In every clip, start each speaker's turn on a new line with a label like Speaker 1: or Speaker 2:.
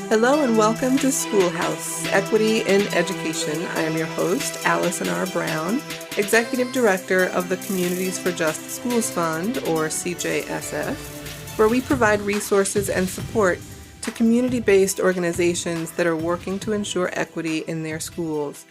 Speaker 1: Hello and welcome to SchoolHouse, Equity in Education. I am your host, Allison R. Brown, Executive Director of the Communities for Just Schools Fund, or CJSF, where we provide resources and support to community-based organizations that are working to ensure equity in their schools.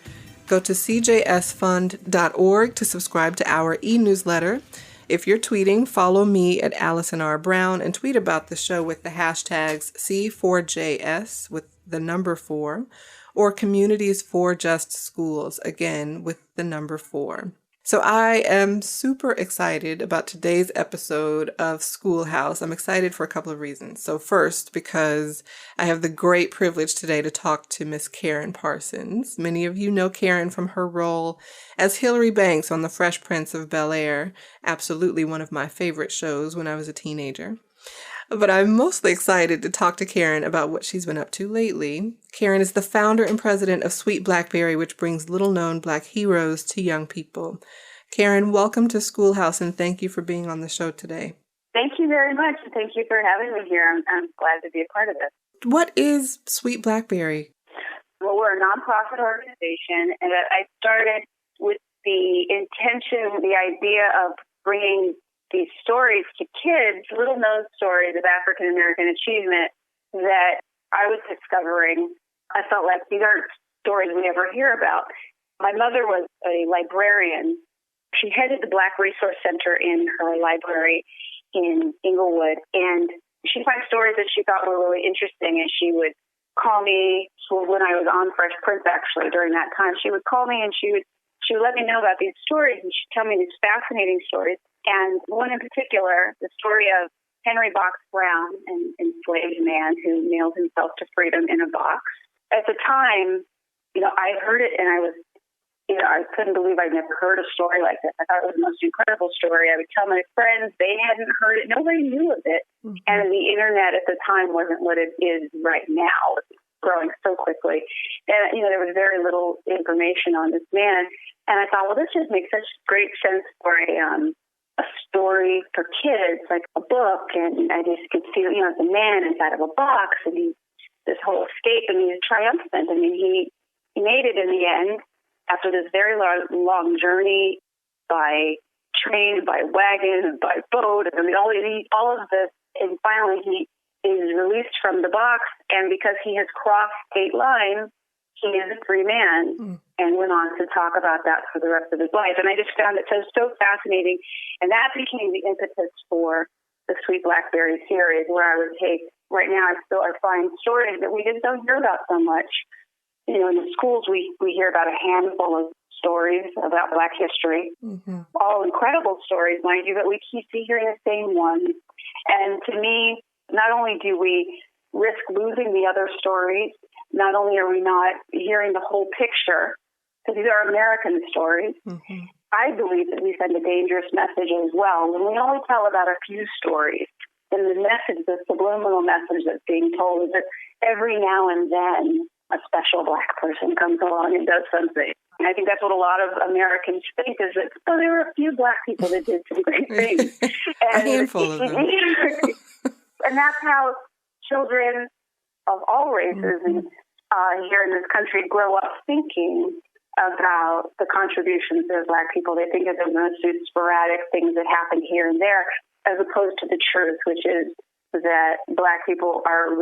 Speaker 1: Go to cjsfund.org to subscribe to our e-newsletter. If you're tweeting, follow me at Allison R. Brown and tweet about the show with the hashtags C4JS with the number 4 or Communities for Just Schools, again with the number 4. So I am super excited about today's episode of SchoolHouse. I'm excited for a couple of reasons. So first, because I have the great privilege today to talk to Miss Karyn Parsons. Many of you know Karyn from her role as Hilary Banks on the Fresh Prince of Bel-Air, absolutely one of my favorite shows when I was a teenager. But I'm mostly excited to talk to Karyn about what she's been up to lately. Karyn is the founder and president of Sweet Blackberry, which brings little-known Black heroes to young people. Karyn, welcome to SchoolHouse, and thank you for being on the show today.
Speaker 2: Thank you very much, and thank you for having me here. I'm glad to be a part of this.
Speaker 1: What is Sweet Blackberry?
Speaker 2: Well, we're a nonprofit organization, and I started with the intention, the idea of bringing these stories to kids, little-known stories of African-American achievement that I was discovering. I felt like these aren't stories we ever hear about. My mother was a librarian. She headed the Black Resource Center in her library in Inglewood, and she'd find stories that she thought were really interesting, and she would call me. When I was on Fresh Prince, actually, during that time, she would call me, and she would let me know about these stories, and she'd tell me these fascinating stories. And one in particular, the story of Henry Box Brown, an enslaved man who nailed himself to freedom in a box. At the time, I heard it and I was, I couldn't believe I'd never heard a story like this. I thought it was the most incredible story. I would tell my friends, they hadn't heard it. Nobody knew of it. Mm-hmm. And the internet at the time wasn't what it is right now. It's growing so quickly. And, there was very little information on this man. And I thought, well, this just makes such great sense for a story for kids, like a book, and I just could feel, the man inside of a box, and this whole escape, and he's triumphant. I mean, he made it in the end after this very long journey by train, by wagon, by boat. I mean, all of this, and finally he is released from the box, and because he has crossed state lines, he is a free man, and went on to talk about that for the rest of his life. And I just found it so fascinating. And that became the impetus for the Sweet Blackberry series, where I would take, right now I find stories that we just don't hear about so much. In the schools, we hear about a handful of stories about Black history, all incredible stories, mind you, but we keep hearing the same ones. And to me, not only do we risk losing the other stories, not only are we not hearing the whole picture, because these are American stories, I believe that we send a dangerous message as well. When we only tell about a few stories, then the message, the subliminal message that's being told is that every now and then a special Black person comes along and does something. And I think that's what a lot of Americans think, is that, there were a few Black people that did some great things.
Speaker 1: And, a handful of them.
Speaker 2: And that's how children of all races and here in this country grow up thinking about the contributions of Black people. They think of them as sporadic things that happen here and there, as opposed to the truth, which is that Black people are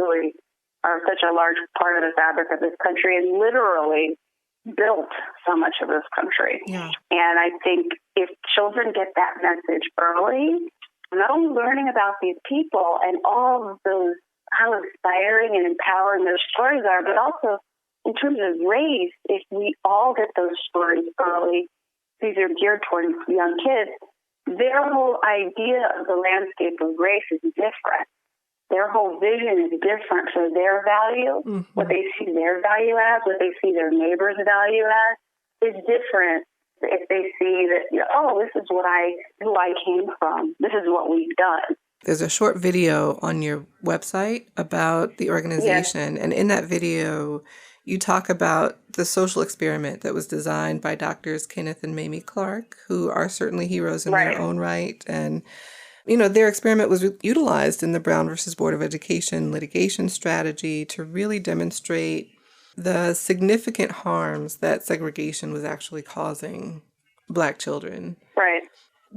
Speaker 2: such a large part of the fabric of this country and literally built so much of this country. Yeah. And I think if children get that message early, not only learning about these people and all of those, how inspiring and empowering those stories are, but also in terms of race, if we all get those stories early, these are geared towards young kids, their whole idea of the landscape of race is different. Their whole vision is different for their value, what they see their value as, what they see their neighbor's value as, is different if they see that, this is who I came from. This is what we've done.
Speaker 1: There's a short video on your website about the organization, and in that video, you talk about the social experiment that was designed by Doctors Kenneth and Mamie Clark, who are certainly heroes in their own right, and Their experiment was utilized in the Brown versus Board of Education litigation strategy to really demonstrate the significant harms that segregation was actually causing Black children.
Speaker 2: Right.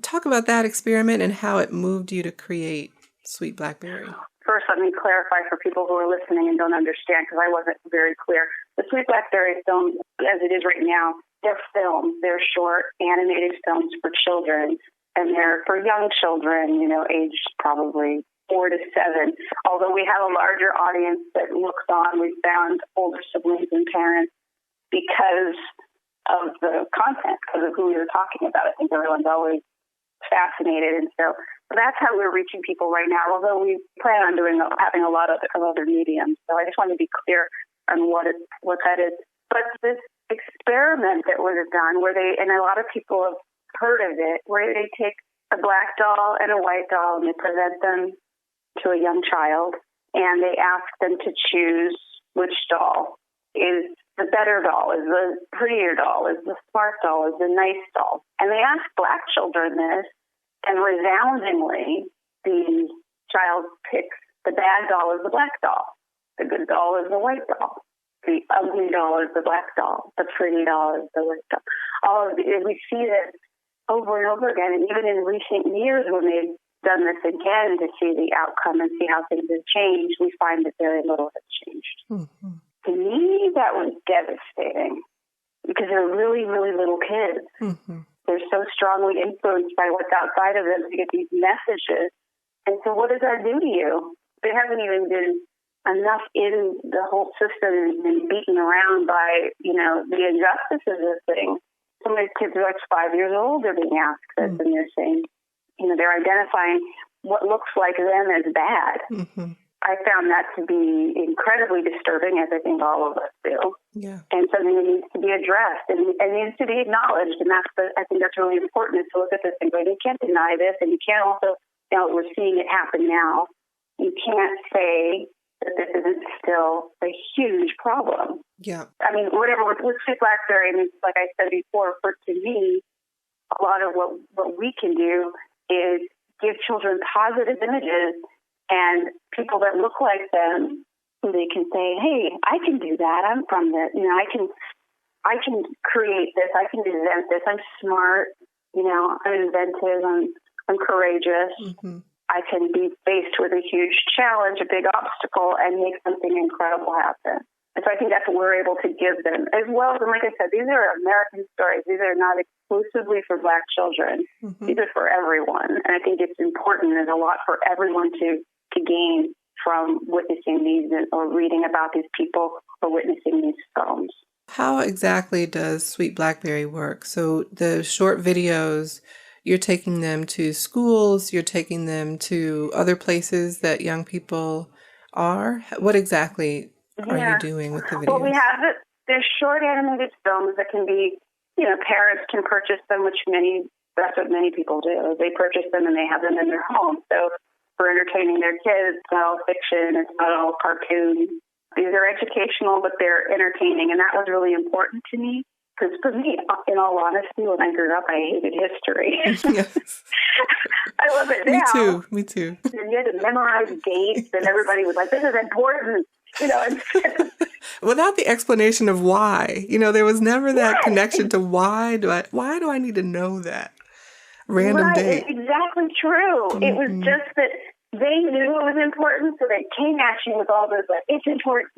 Speaker 1: Talk about that experiment and how it moved you to create Sweet Blackberry.
Speaker 2: First, let me clarify for people who are listening and don't understand, because I wasn't very clear. The Sweet Blackberry film, as it is right now, they're films. They're short animated films for children, and they're for young children, aged probably 4 to 7. Although we have a larger audience that looks on, we found older siblings and parents because of the content, because of who we were talking about. I think everyone's always fascinated, and so that's how we're reaching people right now. Although we plan on having a lot of other mediums, so I just want to be clear on what that is. But this experiment that was done, and a lot of people have heard of it, where they take a black doll and a white doll and they present them to a young child, and they ask them to choose which doll is the better doll, is the prettier doll, is the smart doll, is the nice doll. And they ask Black children this, and resoundingly, the child picks the bad doll is the black doll, the good doll is the white doll, the ugly doll is the black doll, the pretty doll is the white doll. We see this over and over again, and even in recent years when they've done this again to see the outcome and see how things have changed, we find that very little has changed. Mm-hmm. To me, that was devastating because they're really, really little kids. Mm-hmm. They're so strongly influenced by what's outside of them to get these messages. And so what does that do to you? There hasn't even been enough in the whole system and been beaten around by, the injustices of things. Some of these kids are like 5 years old, they're being asked this, and they're saying, they're identifying what looks like them as bad. Mm-hmm. I found that to be incredibly disturbing, as I think all of us do. Yeah. And something that needs to be addressed and needs to be acknowledged. And I think that's really important, is to look at this and go, you can't deny this, and you can't also, we're seeing it happen now. You can't say that this isn't still a huge problem. Yeah. I mean, whatever, with Sweet Blackberry, like I said before, to me, a lot of what we can do is give children positive images and people that look like them, who they can say, hey, I can do that. I'm from this. I can create this. I can invent this. I'm smart. I'm inventive. I'm courageous. Mm-hmm. I can be faced with a huge challenge, a big obstacle, and make something incredible happen. And so I think that's what we're able to give them. As well as, and like I said, these are American stories. These are not exclusively for Black children. Mm-hmm. These are for everyone. And I think it's important. There's a lot for everyone to gain from witnessing these or reading about these people or witnessing these films.
Speaker 1: How exactly does Sweet Blackberry work? So the short videos, you're taking them to schools, you're taking them to other places that young people are? What exactly are you doing with the videos?
Speaker 2: Well, we have it. There's short animated films that can be, parents can purchase them, that's what many people do. They purchase them and they have them in their home. So for entertaining their kids, it's not all fiction, it's not all cartoons. These are educational, but they're entertaining. And that was really important to me. Because for me, in all honesty, when I grew up, I hated history. Yes. I love it now.
Speaker 1: Me too.
Speaker 2: And you had to memorize dates, and everybody was like, this is important.
Speaker 1: Without the explanation of why. There was never that connection to why do I need to know that random date.
Speaker 2: It's exactly true. Mm-hmm. It was just that they knew it was important, so they came at you with all this, it's important.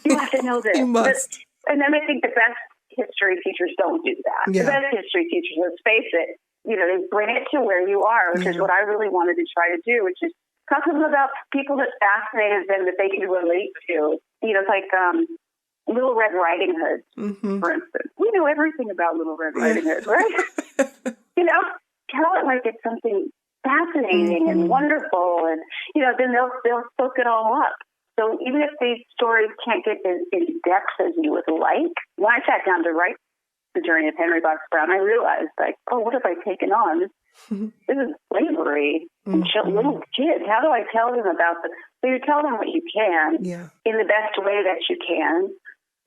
Speaker 2: You have to know this.
Speaker 1: You must.
Speaker 2: And then I think the best history teachers don't do that. Yeah. The best history teachers, let's face it, they bring it to where you are, which is what I really wanted to try to do, which is talk to them about people that fascinated them that they can relate to. It's like Little Red Riding Hood, for instance. We know everything about Little Red Riding Hood, right? Tell it like it's something fascinating and wonderful, and then they'll soak it all up. So even if these stories can't get as in depth as you would like, when I sat down to write The Journey of Henry Box Brown, I realized, what have I taken on? This is slavery. Little kids. How do I tell them about this? So you tell them what you can in the best way that you can.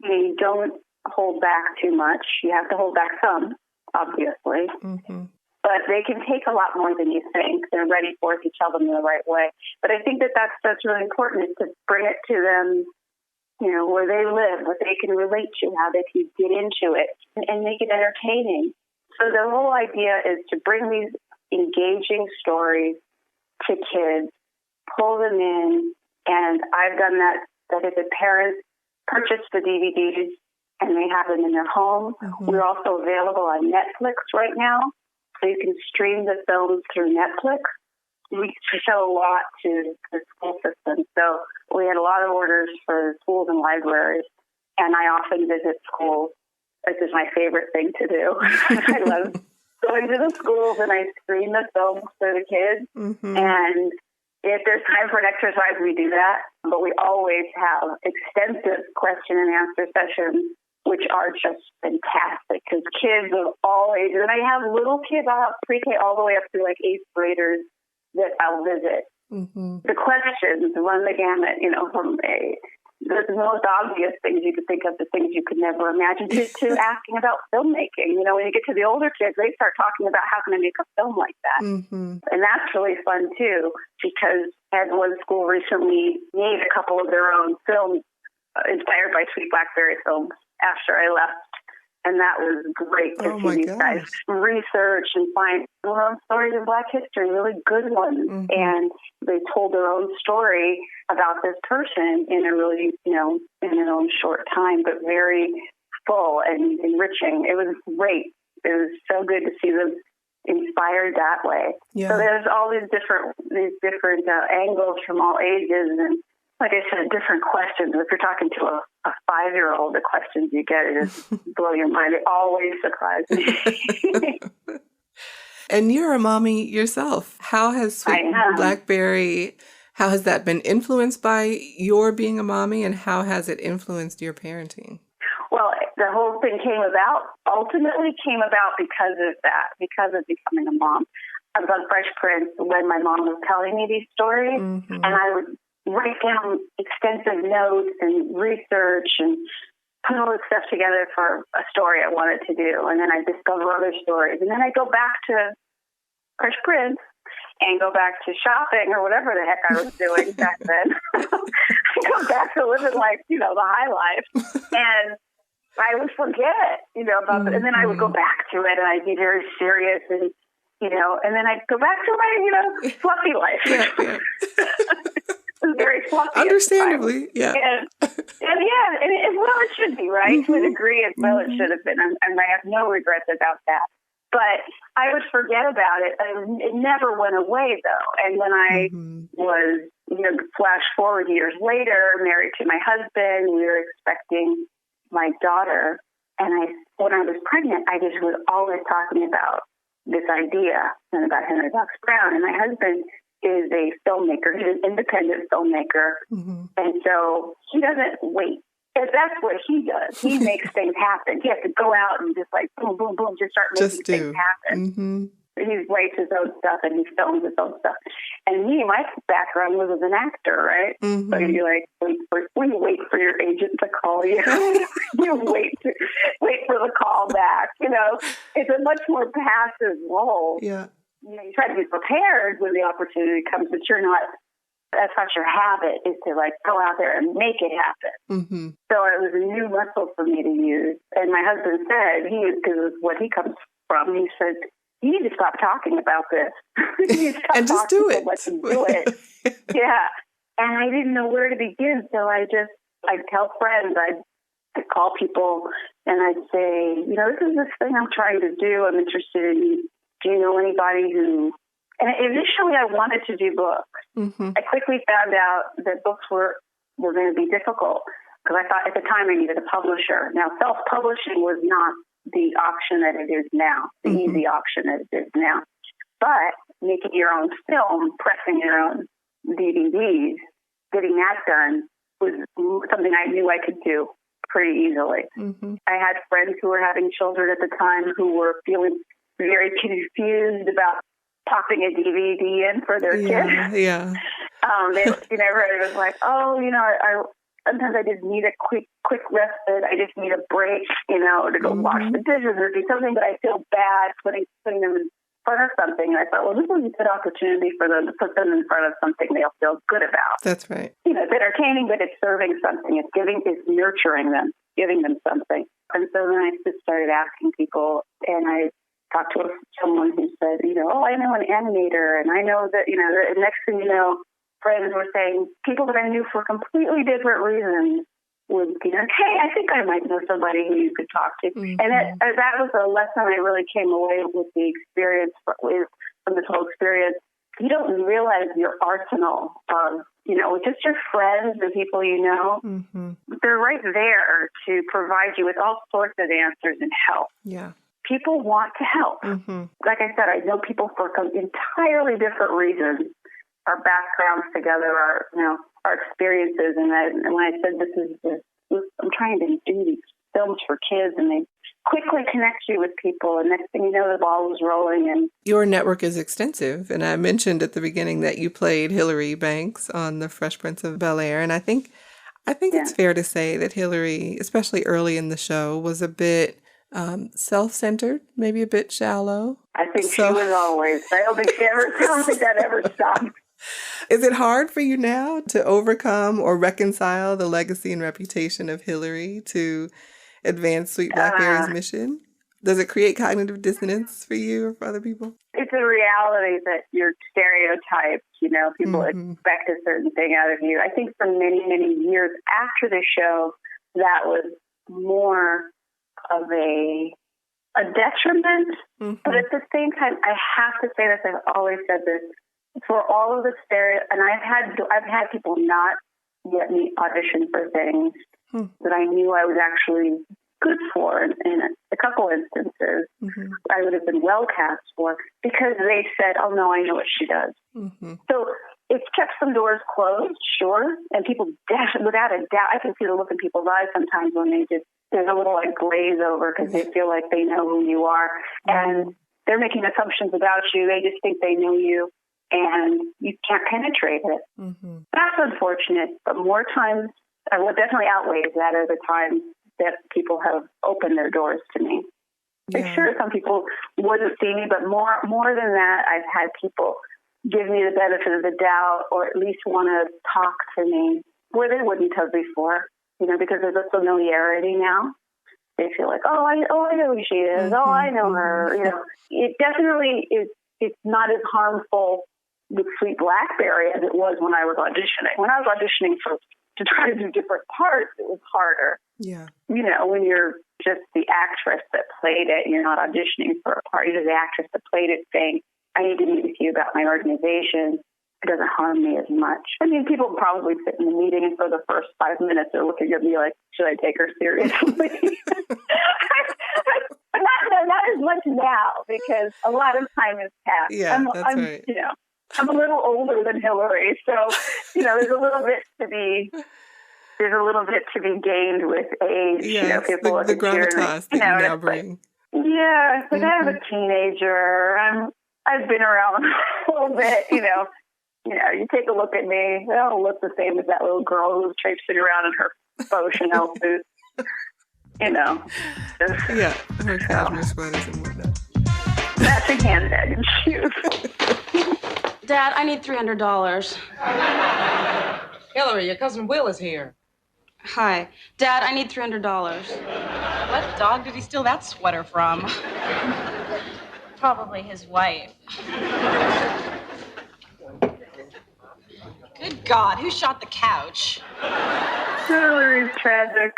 Speaker 2: You don't hold back too much. You have to hold back some, obviously. Mm-hmm. but they can take a lot more than you think. They're ready for it if you tell them the right way. But I think that's really important, is to bring it to them, where they live, what they can relate to, how they can get into it, and make it entertaining. So the whole idea is to bring these engaging stories to kids, pull them in, and I've done that if the parents purchase the DVDs and they have them in their home. Mm-hmm. We're also available on Netflix right now, so you can stream the films through Netflix. We sell a lot to the school system, so we had a lot of orders for schools and libraries, and I often visit schools. This is my favorite thing to do. I love going to the schools, and I screen the films for the kids, mm-hmm. and if there's time for an exercise, we do that, but we always have extensive question and answer sessions, which are just fantastic, because kids of all ages, and I have little kids, I have pre-K all the way up to like 8th graders that I'll visit. Mm-hmm. The questions run the gamut, from the most obvious things you could think of, the things you could never imagine, to asking about filmmaking. When you get to the older kids, they start talking about how can I make a film like that. Mm-hmm. And that's really fun, too, because I had one school recently made a couple of their own films inspired by Sweet Blackberry films after I left. And that was great to see these guys research and find their own stories in Black history, really good ones. Mm-hmm. And they told their own story about this person in a really, in their own short time, but very full and enriching. It was great. It was so good to see them inspired that way. Yeah. So there's all these different angles from all ages, and like I said, different questions. If you're talking to a 5-year-old, the questions you get just blow your mind. They always surprise me.
Speaker 1: And you're a mommy yourself. How has Sweet Blackberry, how has that been influenced by your being a mommy, and how has it influenced your parenting?
Speaker 2: Well, the whole thing ultimately came about because of that, because of becoming a mom. I was on Fresh Prince when my mom was telling me these stories, mm-hmm. and I would write down extensive notes and research and put all this stuff together for a story I wanted to do. And then I'd discover other stories. And then I'd go back to Fresh Prince and go back to shopping or whatever the heck I was doing back then. I'd go back to living like, the high life. And I would forget, about it. And then I would go back to it, and I'd be very serious, and then I'd go back to my, fluffy life. Yeah. It was very fluffy.
Speaker 1: Understandably, yeah.
Speaker 2: And it should be, right? Mm-hmm. To a degree, as well, it should have been. And I have no regrets about that. But I would forget about it. It never went away, though. And when I was, flash forward years later, married to my husband, we were expecting my daughter. And when I was pregnant, I just was always talking about this idea and about Henry Box Brown. And my husband is a filmmaker. He's an independent filmmaker. Mm-hmm. And so he doesn't wait. And that's what he does. He makes things happen. He has to go out and just like boom, boom, boom, just start making things happen. Mm-hmm. He writes his own stuff and he films his own stuff. And my background was as an actor, right? Mm-hmm. So you wait for your agent to call you. You wait for the call back. It's a much more passive role.
Speaker 1: Yeah.
Speaker 2: You try to be prepared when the opportunity comes, but that's not your habit, is to go out there and make it happen. Mm-hmm. So it was a new muscle for me to use. And my husband said, because of what he comes from, he said, you need to stop talking about this.
Speaker 1: And just do it.
Speaker 2: Do it. Yeah. And I didn't know where to begin. So I'd tell friends, I'd call people, and I'd say, this is this thing I'm trying to do. I'm interested in. Do you know anybody who... And initially I wanted to do books. Mm-hmm. I quickly found out that books were going to be difficult, because I thought at the time I needed a publisher. Now, self-publishing was not the option that it is now, the mm-hmm. easy option that it is now. But making your own film, pressing your own DVDs, getting that done was something I knew I could do pretty easily. Mm-hmm. I had friends who were having children at the time who were feeling very confused about popping a DVD in for their kids.
Speaker 1: Yeah.
Speaker 2: Everybody was like, sometimes I just need a quick respite. I just need a break, to go wash the dishes or do something, but I feel bad putting them fun of something. And I thought, well, this is a good opportunity for them to put them in front of something they'll feel good about.
Speaker 1: That's right.
Speaker 2: It's entertaining, but it's serving something. It's nurturing them, giving them something. And so then I just started asking people, and I talked to someone who said, I know an animator, and I know that, the next thing you know, friends were saying, people that I knew for completely different reasons would be like, hey, I think I might know somebody who you could talk to. Mm-hmm. And that was a lesson I really came away with the experience, from this whole experience. You don't realize your arsenal of, with just your friends and people
Speaker 1: mm-hmm.
Speaker 2: they're right there to provide you with all sorts of answers and help.
Speaker 1: Yeah.
Speaker 2: People want to help.
Speaker 1: Mm-hmm.
Speaker 2: Like I said, I know people for entirely different reasons. Our backgrounds together, our experiences, and when I said I'm trying to do these films for kids, and they quickly connect you with people, and next thing you know, the ball was rolling. And
Speaker 1: your network is extensive, and I mentioned at the beginning that you played Hilary Banks on the Fresh Prince of Bel-Air, and I think it's fair to say that Hilary, especially early in the show, was a bit self-centered, maybe a bit shallow.
Speaker 2: I think she was always. I don't think that ever stopped.
Speaker 1: Is it hard for you now to overcome or reconcile the legacy and reputation of Hilary to advance Sweet Blackberry's mission? Does it create cognitive dissonance for you or for other people?
Speaker 2: It's a reality that you're stereotyped. People
Speaker 1: mm-hmm.
Speaker 2: expect a certain thing out of you. I think for many, many years after the show, that was more of a detriment.
Speaker 1: Mm-hmm.
Speaker 2: But at the same time, I have to say this, I've always said this, for all of the and I've had people not get me audition for things that I knew I was actually good for in a couple instances.
Speaker 1: Mm-hmm.
Speaker 2: I would have been well cast for, because they said, oh no, I know what she does.
Speaker 1: Mm-hmm.
Speaker 2: So it's kept some doors closed, sure, and people, without a doubt, I can see the look in people's eyes sometimes when there's a little glaze over because they feel like they know who you are, and they're making assumptions about you. They just think they know you, and you can't penetrate it.
Speaker 1: Mm-hmm.
Speaker 2: That's unfortunate, but more times, what definitely outweighs that are the times that people have opened their doors to me.
Speaker 1: Yeah.
Speaker 2: Sure, some people wouldn't see me, but more than that, I've had people give me the benefit of the doubt, or at least want to talk to me where they wouldn't have before, because there's a familiarity now. They feel like, I know who she is.
Speaker 1: Mm-hmm.
Speaker 2: Oh, I know her. It definitely is. It's not as harmful with Sweet Blackberry as it was when I was auditioning. When I was auditioning to try to do different parts, it was harder.
Speaker 1: Yeah.
Speaker 2: When you're just the actress that played it, and you're not auditioning for a part, you're the actress that played it saying, I need to meet with you about my organization. It doesn't harm me as much. I mean, people probably sit in the meeting, and for the first 5 minutes, they're looking at me like, should I take her seriously? Not as much now, because a lot of time has passed.
Speaker 1: Yeah, that's right.
Speaker 2: I'm a little older than Hilary, so there's a little bit to be gained with age.
Speaker 1: Yes,
Speaker 2: people
Speaker 1: the gravitas that you now bring.
Speaker 2: Yeah, but I have a teenager. I've been around a little bit. You take a look at me. I don't look the same as that little girl who was traipsing around in her faux Chanel suit.
Speaker 1: Yeah, her cashmere sweaters and whatnot.
Speaker 2: Matching handbag and shoes.
Speaker 3: Dad, I need $300.
Speaker 4: Hilary, your cousin Will is here.
Speaker 3: Hi. Dad, I need $300.
Speaker 4: What dog did he steal that sweater from?
Speaker 3: Probably his wife.
Speaker 4: Good God, who shot the couch?
Speaker 2: Hilary's tragic.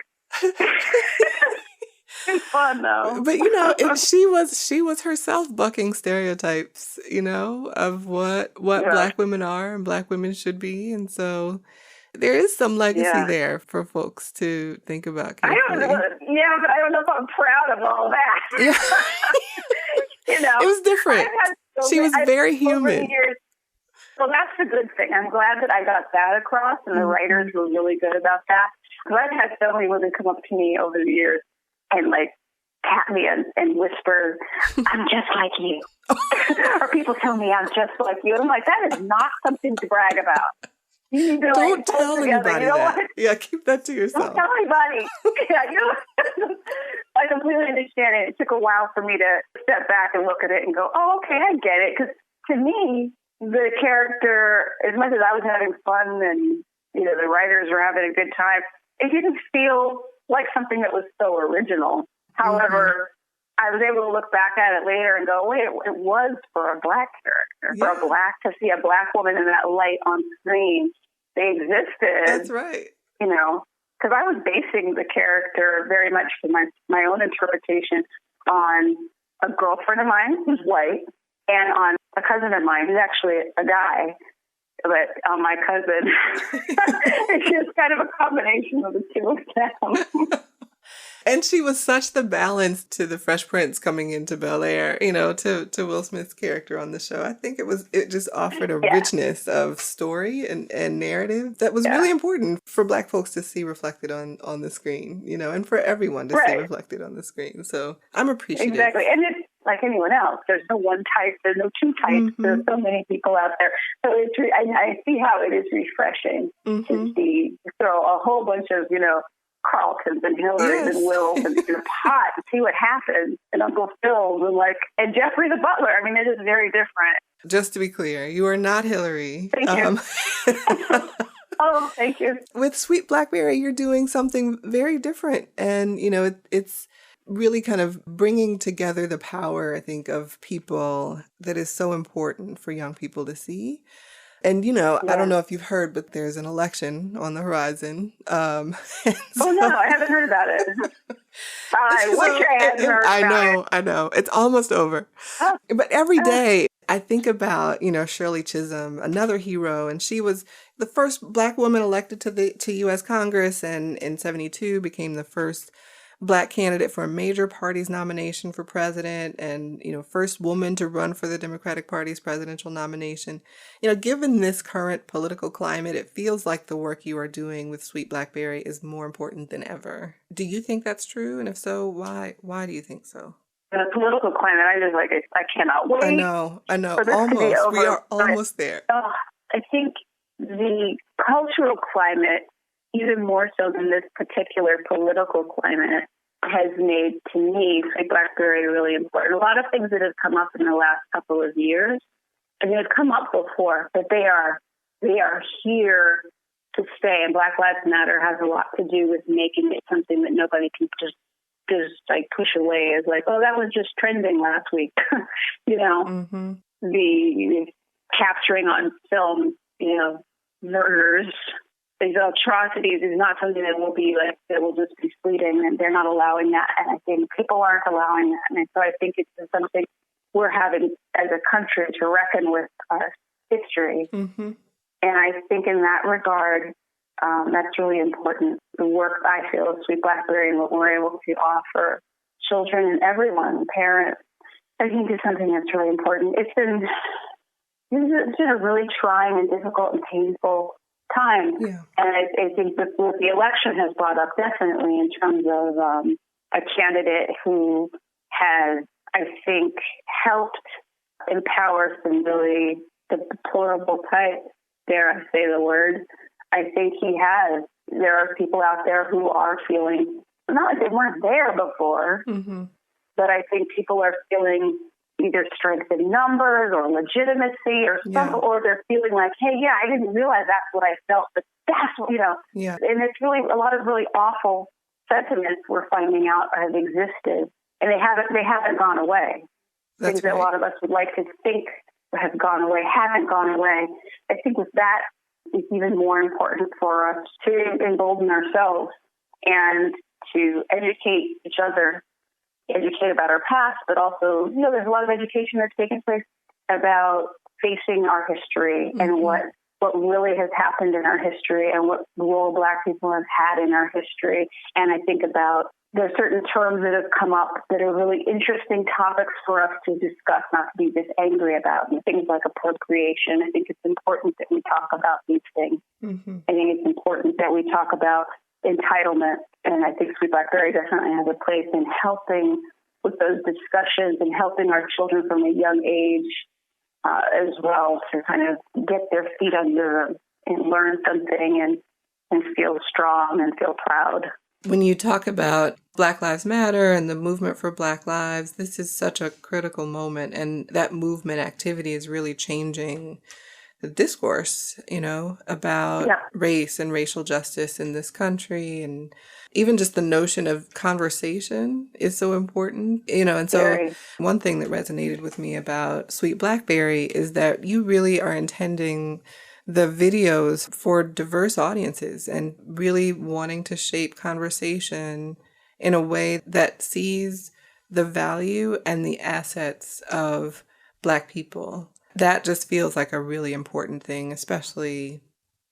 Speaker 2: It's fun though.
Speaker 1: But she was herself bucking stereotypes, of what Black women are and Black women should be, and so there is some legacy there for folks to think about carefully.
Speaker 2: But I don't know if I'm proud of all that.
Speaker 1: Yeah. It was different. She was very human.
Speaker 2: Well, that's the good thing. I'm glad that I got that across, and the writers were really good about that. Because I've had so many women come up to me over the years and tap me and whisper, I'm just like you. Or people tell me I'm just like you. And I'm like, that is not something to brag about. You need to
Speaker 1: don't tell anybody that. Yeah, keep that to yourself.
Speaker 2: Don't tell anybody. I completely understand it. It took a while for me to step back and look at it and go, oh, okay, I get it. Because to me, the character, as much as I was having fun and, the writers were having a good time, it didn't feel like something that was so original. However, I was able to look back at it later and go, wait, it was for a Black character, to see a Black woman in that light on screen. They existed.
Speaker 1: That's right.
Speaker 2: Because I was basing the character very much for my own interpretation on a girlfriend of mine who's white and on a cousin of mine who's actually a guy. But on my cousin, it's just kind of a combination of the two of them.
Speaker 1: And she was such the balance to the Fresh Prince coming into Bel-Air, to Will Smith's character on the show. I think it just offered a richness of story and narrative that was really important for Black folks to see reflected on the screen, and for everyone to see reflected on the screen. So I'm appreciative.
Speaker 2: Exactly. And it's like anyone else. There's no one type. There's no two types. There's so many people out there. So I see how it is refreshing to see, throw a whole bunch of, Carltons and Hilarys and Wills and the pot and see what happens, and Uncle Phil's and Jeffrey the Butler. I mean, it is very different.
Speaker 1: Just to be clear, you are not Hilary.
Speaker 2: Thank you. Oh, thank you.
Speaker 1: With Sweet Blackberry, you're doing something very different, and it's really kind of bringing together the power, I think, of people that is so important for young people to see. And, I don't know if you've heard, but there's an election on the horizon.
Speaker 2: Oh, no, I haven't heard about it. I wish I hadn't heard about it.
Speaker 1: I know. It's almost over. Oh. But every day I think about, Shirley Chisholm, another hero, and she was the first Black woman elected to U.S. Congress, and in 1972 became the first Black candidate for a major party's nomination for president, and, first woman to run for the Democratic Party's presidential nomination. Given this current political climate, it feels like the work you are doing with Sweet Blackberry is more important than ever. Do you think that's true? And if so, why? Why do you think so?
Speaker 2: The political climate, I cannot wait.
Speaker 1: I know. Almost. We are almost there.
Speaker 2: I think the cultural climate, even more so than this particular political climate, has made, to me, Sweet Blackberry really important. A lot of things that have come up in the last couple of years, they've come up before, but they are here to stay. And Black Lives Matter has a lot to do with making it something that nobody can just push away as oh, that was just trending last week. The capturing on film, murders, these atrocities is not something that will just be fleeting, and they're not allowing that. And I think people aren't allowing that. And so I think it's something we're having as a country to reckon with our history. And I think in that regard, that's really important. The work, I feel, of Sweet Blackberry and what we're able to offer children and everyone, parents, I think is something that's really important. It's been a really trying and difficult and painful time. Yeah. And I think that what the election has brought up definitely in terms of a candidate who has, I think, helped empower some really deplorable types, dare I say the word. I think he has. There are people out there who are feeling, not like they weren't there before, but I think people are feeling either strength in numbers or legitimacy or or they're feeling like, hey, I didn't realize that's what I felt, but that's what, and it's really a lot of really awful sentiments we're finding out have existed, and they haven't gone away. Things that a lot of us would like to think have gone away haven't gone away. I think with that, it's even more important for us to embolden ourselves and to educate each other, educate about our past, but also, there's a lot of education that's taken place about facing our history and what really has happened in our history and what role Black people have had in our history. And I think about there are certain terms that have come up that are really interesting topics for us to discuss, not to be just angry about. And things like appropriation. I think it's important that we talk about these things. I think it's important that we talk about entitlement. And I think Sweet Blackberry definitely has a place in helping with those discussions and helping our children from a young age as well to kind of get their feet under them and learn something and feel strong and feel proud.
Speaker 1: When you talk about Black Lives Matter and the movement for Black lives, this is such a critical moment. And that movement activity is really changing the discourse, about race and racial justice in this country. And even just the notion of conversation is so important, and so one thing that resonated with me about Sweet Blackberry is that you really are intending the videos for diverse audiences and really wanting to shape conversation in a way that sees the value and the assets of Black people. That just feels like a really important thing, especially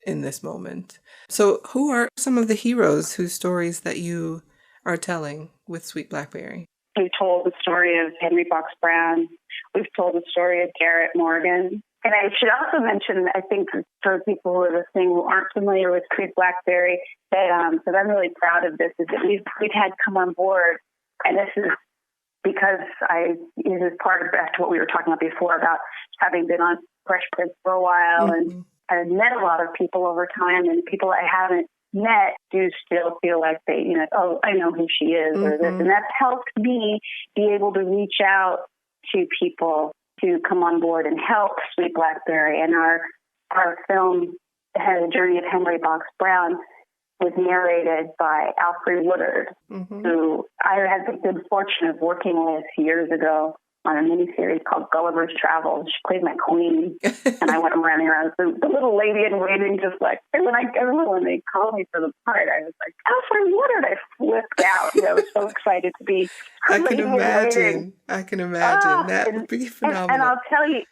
Speaker 1: in this moment. So who are some of the heroes whose stories that you are telling with Sweet Blackberry?
Speaker 2: We've told the story of Henry Box Brown. We've told the story of Garrett Morgan. And I should also mention, I think for people who are listening who aren't familiar with Sweet Blackberry, that I'm really proud of this, is that we've had come on board, and this is because this is part of back to what we were talking about before about having been on Fresh Prince for a while, and I've met a lot of people over time, and people I haven't met do still feel like they, oh, I know who she is, or this, and that's helped me be able to reach out to people to come on board and help Sweet Blackberry. And our film, The Journey of Henry Box Brown, was narrated by Alfred Woodard, who I had the good fortune of working with years ago on a miniseries called Gulliver's Travels. She played my queen, and I went running around the little lady in waiting, just like, and when they called me for the part, I was like, Alfred Woodard, I flipped out. I was so excited to be
Speaker 1: I can imagine. That would be phenomenal.
Speaker 2: And I'll tell you,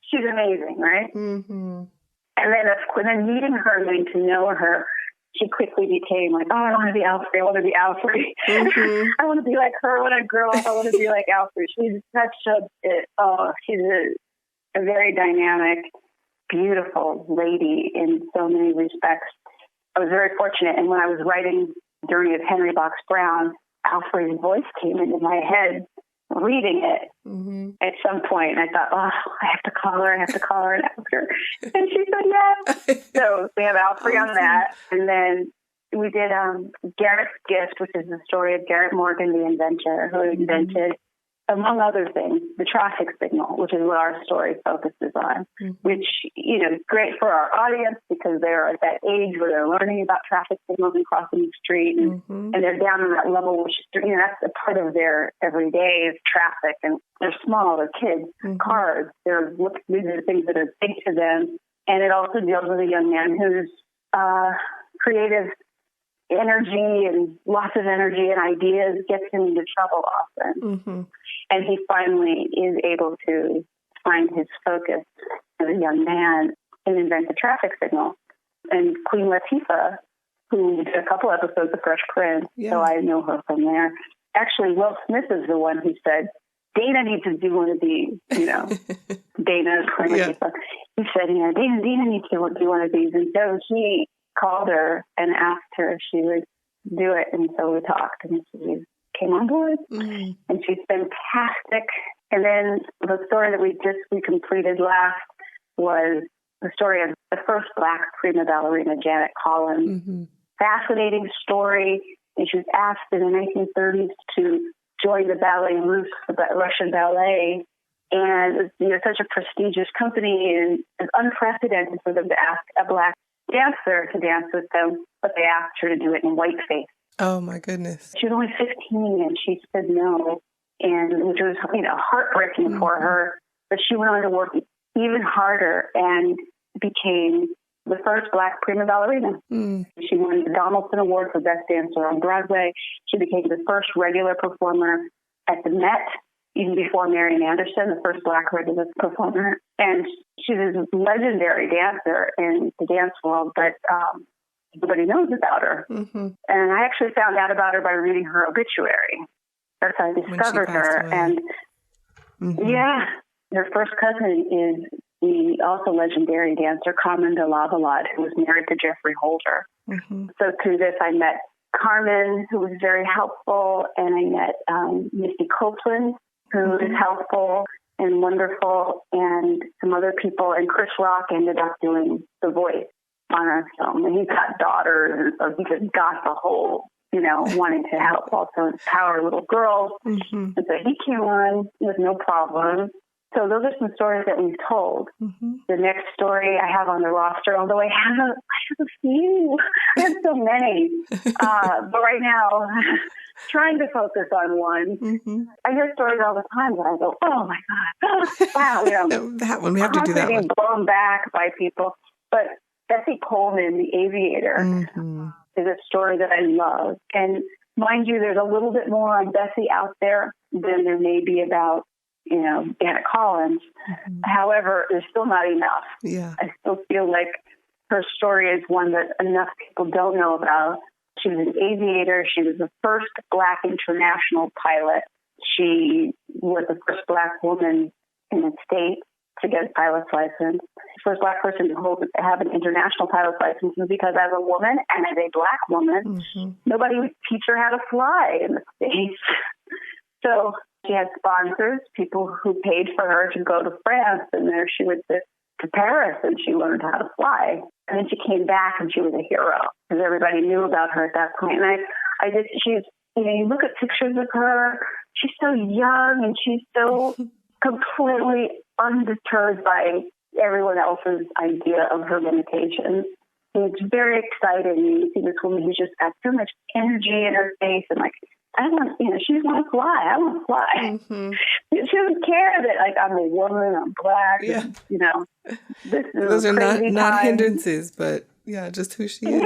Speaker 2: she's amazing, right?
Speaker 1: Mm-hmm.
Speaker 2: And then meeting her, getting to know her, she quickly became like, oh, I want to be Alfred. I want to be Alfred. I want to be like her when I grow up. I want to be like Alfred. She's she's a very dynamic, beautiful lady in so many respects. I was very fortunate. And when I was writing Journey of Henry Box Brown, Alfred's voice came into my head reading it at some point. And I thought, oh, I have to call her and ask her. And she said, yes. So we have Alfred on that. And then we did Garrett's Gift, which is the story of Garrett Morgan, the inventor, who invented, among other things, the traffic signal, which is what our story focuses on, which, is great for our audience because they're at that age where they're learning about traffic signals and crossing the street, and they're down on that level, which, that's a part of their everyday is traffic, and they're small, they're kids, cars, these are things that are big to them, and it also deals with a young man who's creative energy and lots of energy and ideas gets him into trouble often. And he finally is able to find his focus as a young man and invent the traffic signal. And Queen Latifah, who did a couple episodes of Fresh Prince, so I know her from there. Actually, Will Smith is the one who said, Dana needs to do one of these, Dana, Queen Latifah. He said, Dana needs to do one of these. And so he called her and asked her if she would do it, and so we talked, and she came on board, and she's fantastic. And then the story that we completed last was the story of the first Black prima ballerina, Janet Collins. Fascinating story, and she was asked in the 1930s to join the Ballet Russe, the Russian ballet, and it's such a prestigious company, and it's unprecedented for them to ask a Black dancer to dance with them, but they asked her to do it in whiteface.
Speaker 1: Oh my goodness.
Speaker 2: She was only 15 and she said no, and which was heartbreaking for her, but she went on to work even harder and became the first Black prima ballerina. She won the Donaldson Award for Best Dancer on Broadway. She became the first regular performer at the Met, even before Marian Anderson, the first Black regular performer. And she's a legendary dancer in the dance world, but everybody knows about her. And I actually found out about her by reading her obituary. That's how I discovered her. Away. And her first cousin is the also legendary dancer Carmen de Lavalade, who was married to Jeffrey Holder. So through this, I met Carmen, who was very helpful, and I met Misty Copeland, who is helpful and wonderful, and some other people. And Chris Rock ended up doing the voice on our film. And he's got daughters, and so he just got the whole wanting to help also empower little girls.
Speaker 1: Mm-hmm.
Speaker 2: And so he came on with no problem. So those are some stories that we've told.
Speaker 1: Mm-hmm.
Speaker 2: The next story I have on the roster, although I have a few. I have so many. But right now, trying to focus on one.
Speaker 1: Mm-hmm.
Speaker 2: I hear stories all the time that I go, oh my God, wow,
Speaker 1: That one, we have to do that one.
Speaker 2: Being blown back by people. But Bessie Coleman, the aviator,
Speaker 1: Mm-hmm.
Speaker 2: is a story that I love. And mind you, there's a little bit more on Bessie out there than there may be about, Janet Collins.
Speaker 1: Mm-hmm.
Speaker 2: However, there's still not enough.
Speaker 1: Yeah.
Speaker 2: I still feel like her story is one that enough people don't know about. She was an aviator. She was the first Black international pilot. She was the first Black woman in the state to get a pilot's license. First Black person to have an international pilot's license, was because as a woman and as a Black woman,
Speaker 1: Mm-hmm.
Speaker 2: nobody would teach her how to fly in the States. So she had sponsors, people who paid for her to go to France, and there she would sit to Paris, and she learned how to fly. And then she came back, and she was a hero because everybody knew about her at that point. And you look at pictures of her, she's so young, and she's so completely undeterred by everyone else's idea of her limitations. And it's very exciting. You see this woman who's just got so much energy in her face, and she just wants to fly. I want to fly.
Speaker 1: Mm-hmm.
Speaker 2: She doesn't care that I'm a woman, I'm Black.
Speaker 1: Yeah.
Speaker 2: And, this is
Speaker 1: Those are
Speaker 2: crazy
Speaker 1: not
Speaker 2: time.
Speaker 1: hindrances, but yeah, just who she is.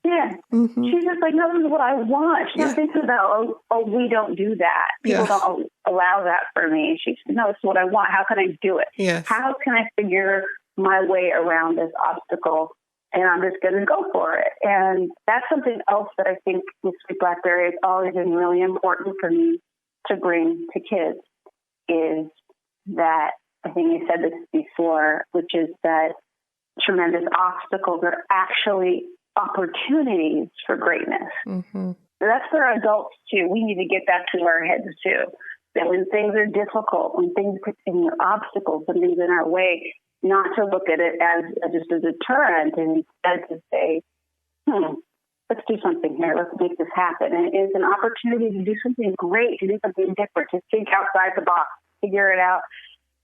Speaker 2: Yeah.
Speaker 1: Mm-hmm.
Speaker 2: She's just like, no, this is what I want. She's not thinking about, we don't do that. People don't allow that for me. She said, no, this is what I want. How can I do it?
Speaker 1: Yes.
Speaker 2: How can I figure my way around this obstacle? And I'm just going to go for it. And that's something else that I think with Sweet Blackberry has always been really important for me to bring to kids, is that, I think you said this before, which is that tremendous obstacles are actually opportunities for greatness.
Speaker 1: Mm-hmm.
Speaker 2: That's for adults too. We need to get that to our heads too. That when things are difficult, when things put in obstacles and things in our way, not to look at it as just a deterrent, and instead to say, let's do something here. Let's make this happen. And it is an opportunity to do something great, to do something different, to think outside the box, figure it out,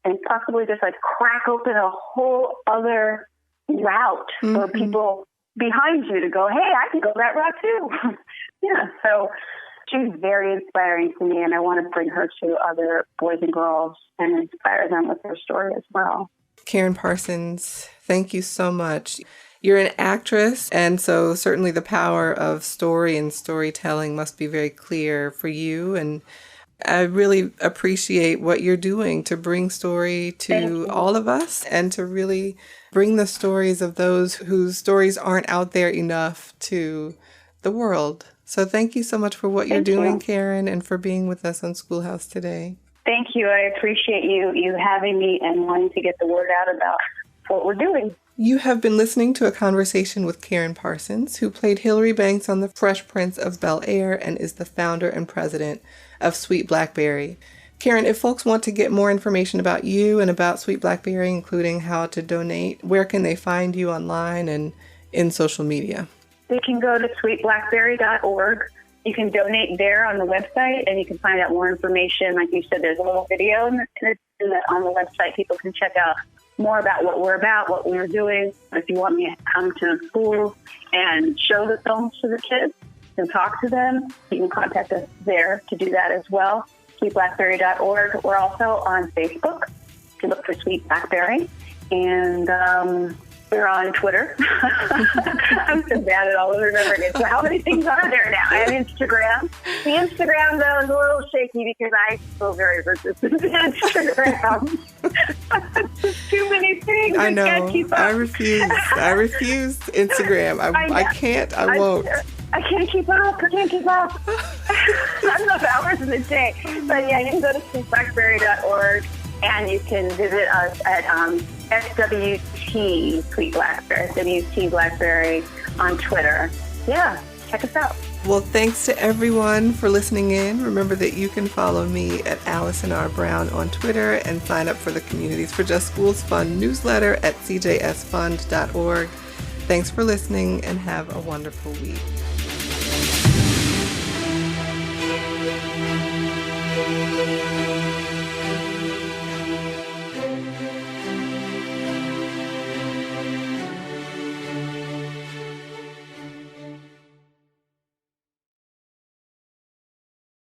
Speaker 2: and possibly just crack open a whole other route for people behind you to go, hey, I can go that route too. So she's very inspiring to me, and I want to bring her to other boys and girls and inspire them with her story as well.
Speaker 1: Karyn Parsons, thank you so much. You're an actress, and so certainly the power of story and storytelling must be very clear for you. And I really appreciate what you're doing to bring story to all of us and to really bring the stories of those whose stories aren't out there enough to the world. So thank you so much for what you're doing, Karyn, and for being with us on Schoolhouse today.
Speaker 2: Thank you. I appreciate you having me and wanting to get the word out about what we're doing.
Speaker 1: You have been listening to a conversation with Karyn Parsons, who played Hilary Banks on the Fresh Prince of Bel-Air and is the founder and president of Sweet Blackberry. Karyn, if folks want to get more information about you and about Sweet Blackberry, including how to donate, where can they find you online and in social media?
Speaker 2: They can go to sweetblackberry.org. You can donate there on the website, and you can find out more information. Like you said, there's a little video on the website. People can check out more about what we're about, what we're doing. If you want me to come to the school and show the films to the kids and talk to them, you can contact us there to do that as well. SweetBlackberry.org. We're also on Facebook. You look for Sweet Blackberry. And we're on Twitter. I'm so bad at all of remembering it. So how many things are there now? I have Instagram. The Instagram, though, is a little shaky because I feel very resistant to Instagram. There's too many things.
Speaker 1: I know.
Speaker 2: Can't keep up.
Speaker 1: I refuse Instagram. I can't. I won't.
Speaker 2: I can't keep up. Not enough hours in the day. But yeah, you can go to sweetblackberry.org. And you can visit us at SWT Sweet Blackberry, SWT Blackberry on Twitter. Yeah, check us out.
Speaker 1: Well, thanks to everyone for listening in. Remember that you can follow me at Allison R. Brown on Twitter and sign up for the Communities for Just Schools Fund newsletter at cjsfund.org. Thanks for listening and have a wonderful week.